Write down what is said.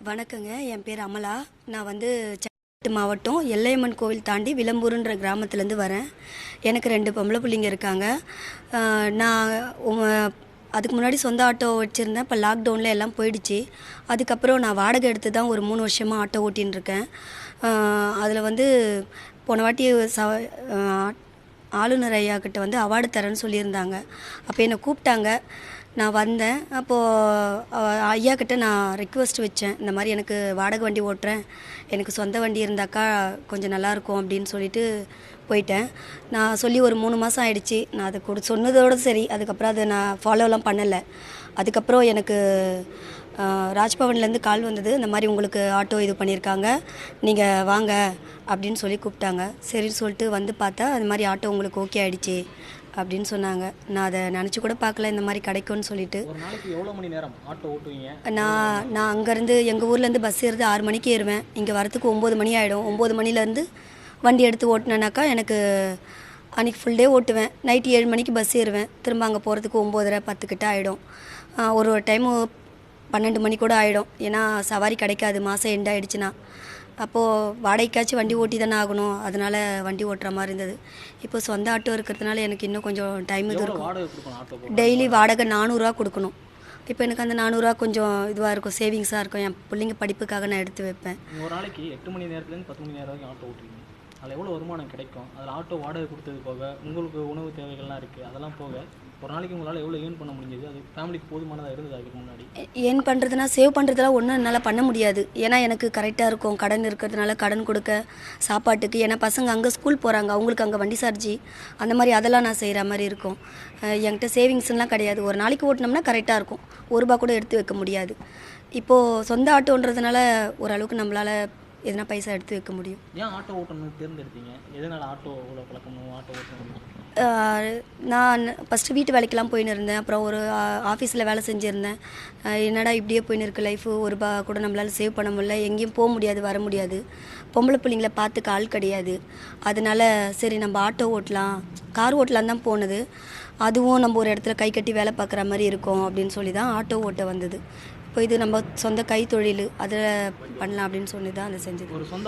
வணக்கங்க. என் பேர் அமலா. நான் வந்து செங்கல்பட்டு மாவட்டம் எல்லையம்மன் கோவில் தாண்டி விளம்பூருன்ற கிராமத்துலேருந்து வரேன். எனக்கு 2 பொம்பளை பிள்ளைங்க இருக்காங்க. நான் அதுக்கு முன்னாடி சொந்த ஆட்டோ வச்சுருந்தேன். இப்போ லாக்டவுனில் எல்லாம் போயிடுச்சு. அதுக்கப்புறம் நான் வாடகை எடுத்து தான் ஒரு 3 வருஷமாக ஆட்டோ ஓட்டின்னு இருக்கேன். அதில் வந்து போன வாட்டி ஆளுநர் ஐயா கிட்ட வந்து அவார்டு தரேன்னு சொல்லியிருந்தாங்க. அப்போ என்னை கூப்பிட்டாங்க. நான் வந்தேன். அப்போது ஐயா கிட்ட நான் ரெக்வஸ்ட் வச்சேன், இந்த மாதிரி எனக்கு வாடகை வண்டி ஓட்டுறேன், எனக்கு சொந்த வண்டி இருந்தாக்கா கொஞ்சம் நல்லாயிருக்கும் அப்படின்னு சொல்லிட்டு போயிட்டேன். நான் சொல்லி ஒரு 3 மாதம் ஆயிடுச்சு. நான் அதை சொன்னதோடு சரி. அதுக்கப்புறம் அதை நான் ஃபாலோலாம் பண்ணலை. அதுக்கப்புறம் எனக்கு ராஜ்பவன்லேருந்து கால் வந்தது, இந்த மாதிரி உங்களுக்கு ஆட்டோ இது பண்ணியிருக்காங்க, நீங்கள் வாங்க அப்படின்னு சொல்லி கூப்பிட்டாங்க. சரின்னு சொல்லிட்டு வந்து பார்த்தா அது மாதிரி ஆட்டோ உங்களுக்கு ஓகே ஆகிடுச்சி அப்படின்னு சொன்னாங்க. நான் அதை நினச்சி கூட பார்க்கல இந்த மாதிரி கிடைக்கும்னு சொல்லிட்டு. ஒரு நாளைக்கு எவ்வளோ மணி நேரம் ஆட்டோ ஓட்டுவீங்க? நான் அங்கேருந்து எங்கள் ஊர்லேருந்து பஸ் ஏறுது 6 மணிக்கு ஏறுவேன். இங்கே வரத்துக்கு 9 மணி ஆகிடும். 9 மணிலேருந்து வண்டி எடுத்து ஓட்டினேனாக்கா எனக்கு அன்றைக்கி ஃபுல் டே ஓட்டுவேன். நைட்டு 7 மணிக்கு பஸ் ஏறுவேன். திரும்ப அங்கே போகிறதுக்கு 9:30 10 கிட்ட ஆகிடும். ஒரு டைமு 12 மணி கூட ஆகிடும். ஏன்னா சவாரி கிடைக்காது மாதம் எண்ட் ஆகிடுச்சுன்னா. அப்போது வாடகைக்காச்சும் வண்டி ஓட்டி தானே ஆகணும். அதனால் வண்டி ஓட்டுற மாதிரி இருந்தது. இப்போ சொந்த ஆட்டோ இருக்கிறதுனால எனக்கு இன்னும் கொஞ்சம் டைம் இது இருக்கும். டெய்லி வாடகை 400 கொடுக்கணும். இப்போ எனக்கு அந்த 400 கொஞ்சம் இதுவாக இருக்கும், சேவிங்ஸாக இருக்கும். என் பிள்ளைங்க படிப்புக்காக நான் எடுத்து வைப்பேன். ஒரு நாளைக்கு 8 மணி நேரத்துலேருந்து 10 மணி நேரம் வரைக்கும் ஆட்டோ ஓட்டுவீங்க. அதில் எவ்வளோ வருமானம் கிடைக்கும்? அதில் ஆட்டோ வாடகை கொடுத்தது போக உங்களுக்கு உணவு தேவைகள்லாம் இருக்குது, அதெல்லாம் போக ஒரு நாளைக்கு உங்களால் எவ்வளோ ஏர்ன் பண்ண முடிஞ்சது? அது ஃபேமிலிக்கு போதுமானதாக இருந்தது அதுக்கு முன்னாடி? ஏர்ன் பண்ணுறதுனா சேவ் பண்ணுறதுலாம் ஒன்றும் என்னால் பண்ண முடியாது. ஏன்னா எனக்கு கரெக்டாக இருக்கும். கடன் இருக்கிறதுனால கடன் கொடுக்க, சாப்பாட்டுக்கு. ஏன்னா பசங்க அங்கே ஸ்கூல் போகிறாங்க, அவங்களுக்கு அங்கே வண்டி சார்ஜி அந்த மாதிரி அதெல்லாம் நான் செய்கிற மாதிரி இருக்கும். என்கிட்ட சேவிங்ஸ்லாம் கிடையாது. ஒரு நாளைக்கு ஓட்டினோம்னா கரெக்டாக இருக்கும். ₹1 கூட எடுத்து வைக்க முடியாது. இப்போது சொந்த ஆட்டோன்றதுனால ஓரளவுக்கு நம்மளால் எதனா பைசா எடுத்து வைக்க முடியும். ஏன் ஆட்டோ ஓட்டணும்னு தேர்ந்தெடுத்தீங்க? எதனால் ஆட்டோ இவ்வளோ பழக்கணும், ஆட்டோ ஓட்டணும்? நான் ஃபஸ்ட்டு வீட்டு வேலைக்கெல்லாம் போயின்னு இருந்தேன். அப்புறம் ஒரு ஆஃபீஸில் வேலை செஞ்சுருந்தேன். என்னடா இப்படியே போயின்னு இருக்குது லைஃபு, ₹1 கூட நம்மளால் சேவ் பண்ண முடியல, எங்கேயும் போக முடியாது, வர முடியாது, பொம்பளை பிள்ளைங்கள பார்த்துக்க ஆள் கிடையாது. அதனால சரி நம்ம ஆட்டோ ஓட்டலாம், கார் ஓட்டலாம் தான் போனது. அதுவும் நம்ம ஒரு இடத்துல கை கட்டி வேலை பார்க்குற மாதிரி இருக்கும் அப்படின்னு சொல்லி தான் ஆட்டோ ஓட்ட வந்தது. இப்போ இது நம்ம சொந்த கைத்தொழில், அதில் பண்ணலாம் அப்படின்னு சொல்லி தான் அதை செஞ்சது. ஒரு சொந்த